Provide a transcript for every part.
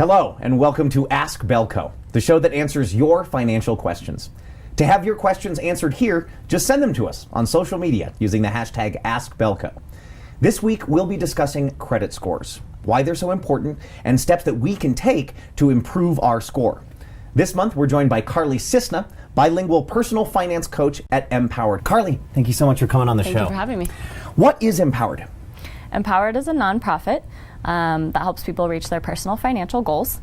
Hello, and welcome to Ask Bellco, the show that answers your financial questions. To have your questions answered here, just send them to us on social media using the hashtag AskBellco. This week, we'll be discussing credit scores, why they're so important, and steps that we can take to improve our score. This month, we're joined by Carli Cisna, bilingual personal finance coach at mpowered. Carli, thank you so much for coming on the show. Thank you for having me. What is mpowered? mpowered is a nonprofit that helps people reach their personal financial goals.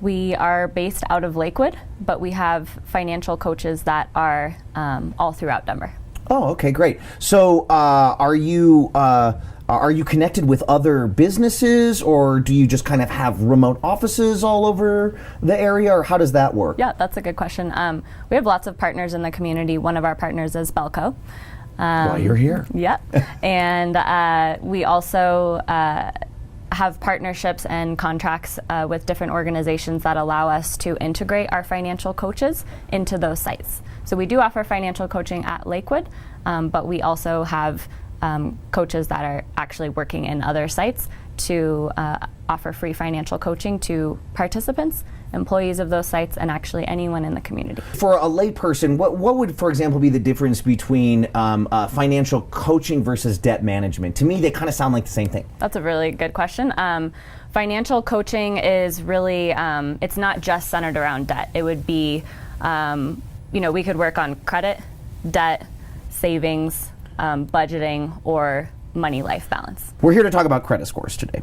We are based out of Lakewood, but we have financial coaches that are all throughout Denver. Oh, okay, great. So, are you connected with other businesses, or do you just kind of have remote offices all over the area, or how does that work? Yeah, that's a good question. We have lots of partners in the community. One of our partners is Bellco. Well, you're here. Yeah, and we also have partnerships and contracts with different organizations that allow us to integrate our financial coaches into those sites. So we do offer financial coaching at Lakewood, but we also have coaches that are actually working in other sites to offer free financial coaching to participants, employees of those sites, and actually anyone in the community. For a layperson, what would, for example, be the difference between financial coaching versus debt management? To me, they kind of sound like the same thing. That's a really good question. Financial coaching is really, it's not just centered around debt. It would be, we could work on credit, debt, savings, budgeting, or money-life balance. We're here to talk about credit scores today.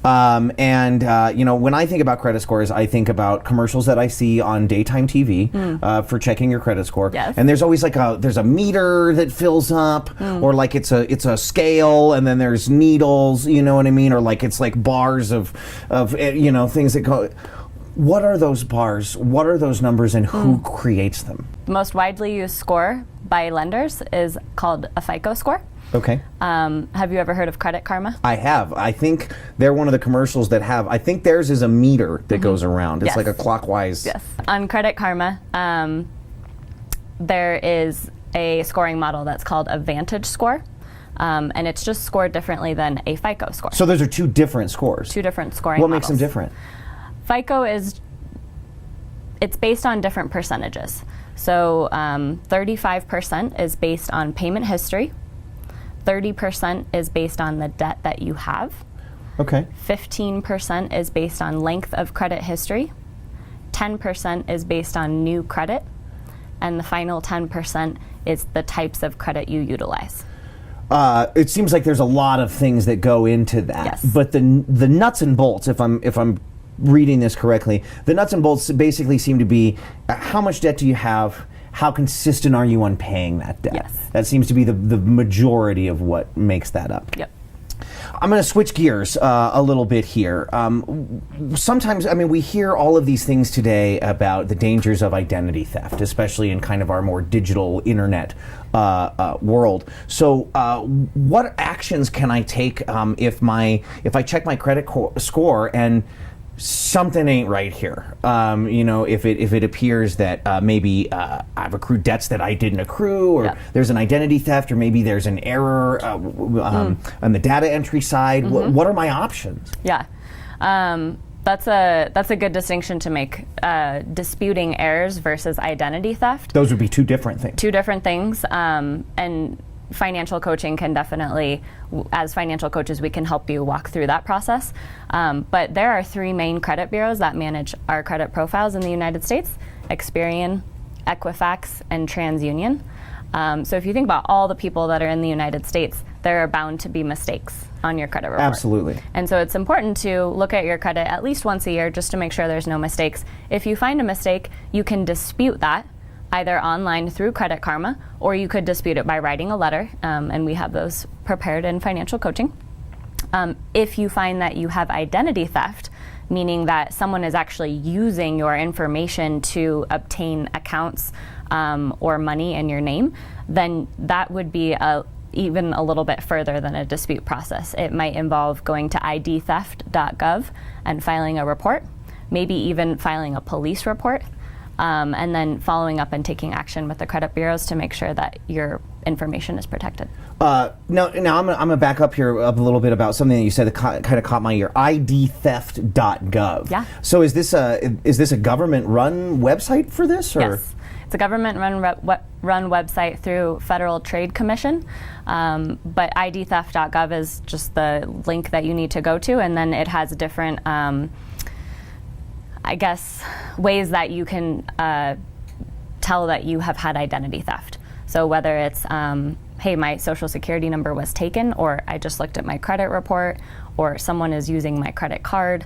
When I think about credit scores, I think about commercials that I see on daytime TV for checking your credit score. Yes. And there's always there's a meter that fills up, or like it's a scale, and then there's needles, you know what I mean? Or like it's like bars of things that go. What are those bars? What are those numbers, and who creates them? The most widely used score by lenders is called a FICO score. Okay. Have you ever heard of Credit Karma? I have. I think they're one of the commercials that have, I think theirs is a meter that goes around. It's like a clockwise. Yes. On Credit Karma, there is a scoring model that's called a Vantage score. And it's just scored differently than a FICO score. So those are two different scores? Two different scoring models. What makes them different? FICO it's based on different percentages. So 35% is based on payment history. 30% is based on the debt that you have. Okay. 15% is based on length of credit history. 10% is based on new credit. And the final 10% is the types of credit you utilize. It seems like there's a lot of things that go into that. Yes. But the nuts and bolts, if I'm reading this correctly, the nuts and bolts basically seem to be how much debt do you have? How consistent are you on paying that debt? Yes. That seems to be the majority of what makes that up. Yep. I'm going to switch gears a little bit here. Sometimes, we hear all of these things today about the dangers of identity theft, especially in kind of our more digital internet world. So what actions can I take if I check my credit score and something ain't right here? If it appears that maybe I've accrued debts that I didn't accrue, or there's an identity theft, or maybe there's an error on the data entry side. What are my options? Yeah, that's a good distinction to make. Disputing errors versus identity theft. Those would be two different things. Two different things, and financial coaching can definitely, as financial coaches, we can help you walk through that process. But there are three main credit bureaus that manage our credit profiles in the United States: Experian, Equifax, and TransUnion. So if you think about all the people that are in the United States, there are bound to be mistakes on your credit report. Absolutely. And so it's important to look at your credit at least once a year just to make sure there's no mistakes. If you find a mistake, you can dispute that either online through Credit Karma, or you could dispute it by writing a letter, and we have those prepared in financial coaching. If you find that you have identity theft, meaning that someone is actually using your information to obtain accounts or money in your name, then that would be even a little bit further than a dispute process. It might involve going to theftgov and filing a report, maybe even filing a police report. and then following up and taking action with the credit bureaus to make sure that your information is protected. Now I'm gonna back up here a little bit about something that you said that kind of caught my ear. theftgov. Yeah. So is this a government-run website for this? Or? Yes, it's a government-run website through Federal Trade Commission, but theftgov is just the link that you need to go to, and then it has different, I guess, ways that you can tell that you have had identity theft. So whether it's, hey, my social security number was taken, or I just looked at my credit report, or someone is using my credit card.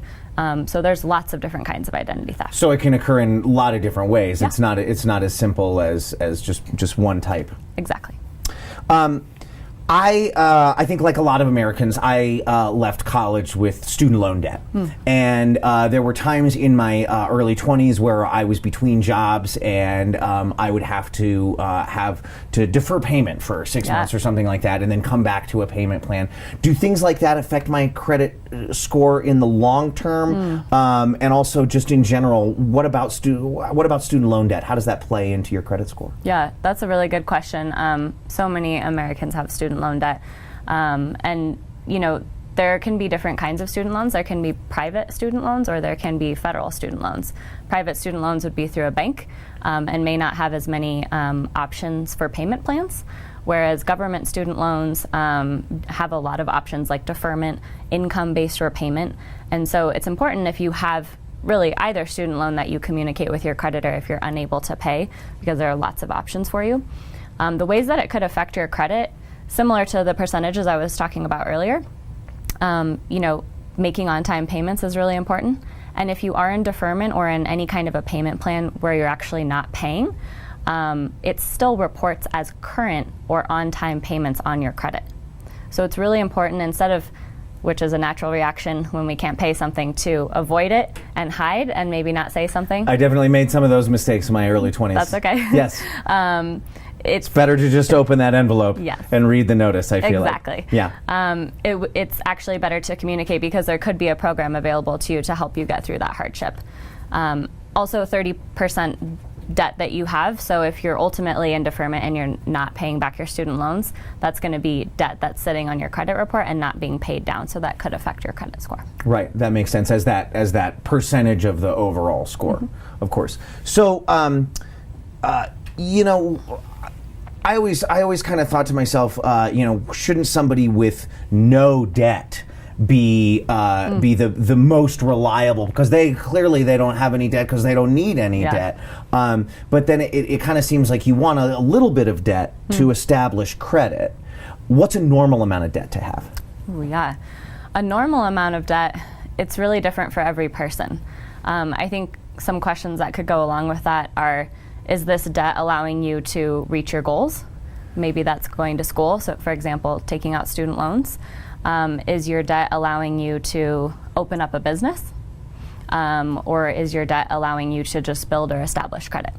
So there's lots of different kinds of identity theft. So it can occur in a lot of different ways. Yeah. It's not as simple as just one type. Exactly. I think, like a lot of Americans, I left college with student loan debt. And there were times in my early 20s where I was between jobs, and I would have to defer payment for 6 months or something like that, and then come back to a payment plan. Do things like that affect my credit score in the long term? And also, just in general, what about student loan debt? How does that play into your credit score? Yeah, that's a really good question. So many Americans have student loan debt. And, there can be different kinds of student loans. There can be private student loans, or there can be federal student loans. Private student loans would be through a bank and may not have as many options for payment plans, whereas government student loans have a lot of options like deferment, income-based repayment. And so it's important, if you have really either student loan, that you communicate with your creditor if you're unable to pay, because there are lots of options for you. The ways that it could affect your credit, similar to the percentages I was talking about earlier, making on-time payments is really important. And if you are in deferment or in any kind of a payment plan where you're actually not paying, it still reports as current or on-time payments on your credit. So it's really important, instead of, which is a natural reaction when we can't pay something, to avoid it and hide and maybe not say something. I definitely made some of those mistakes in my early 20s. That's okay. Yes. It's better to just open that envelope Yes. and read the notice, I feel Exactly. like. Yeah. It's actually better to communicate, because there could be a program available to you to help you get through that hardship. Also, 30% debt that you have, so if you're ultimately in deferment and you're not paying back your student loans, that's going to be debt that's sitting on your credit report and not being paid down, so that could affect your credit score. Right, that makes sense, as that percentage of the overall score, of course. So, I always kind of thought to myself, shouldn't somebody with no debt be the most reliable, because they clearly don't have any debt because they don't need any debt. But then it kind of seems like you want a little bit of debt to establish credit. What's a normal amount of debt to have? Ooh, yeah, a normal amount of debt, it's really different for every person. I think some questions that could go along with that are, is this debt allowing you to reach your goals? Maybe that's going to school. So, for example, taking out student loans. Is your debt allowing you to open up a business? Or is your debt allowing you to just build or establish credit?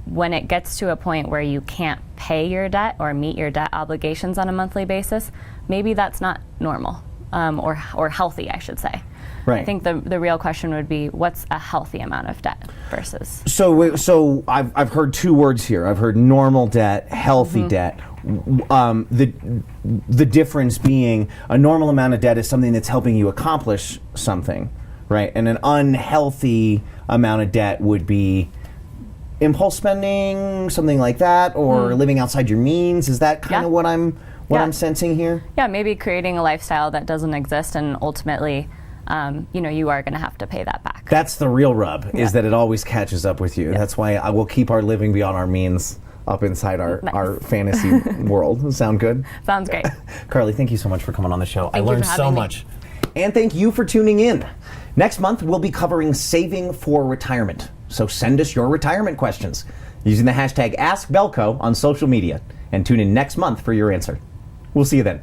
When it gets to a point where you can't pay your debt or meet your debt obligations on a monthly basis, maybe that's not normal, or healthy, I should say. Right. I think the real question would be, what's a healthy amount of debt versus? So I've heard two words here. I've heard normal debt, healthy debt. The difference being, a normal amount of debt is something that's helping you accomplish something, right? And an unhealthy amount of debt would be impulse spending, something like that, or living outside your means. Is that kind of what I'm sensing here? Yeah, maybe creating a lifestyle that doesn't exist, and ultimately, you are going to have to pay that back. That's the real rub, is that it always catches up with you. Yeah. That's why I will keep our living beyond our means up inside our fantasy world. Sound good? Sounds great. Carli, thank you so much for coming on the show. Thank you learned for so having me. much. And thank you for tuning in. Next month, we'll be covering saving for retirement. So send us your retirement questions using the hashtag AskBellco on social media, and tune in next month for your answer. We'll see you then.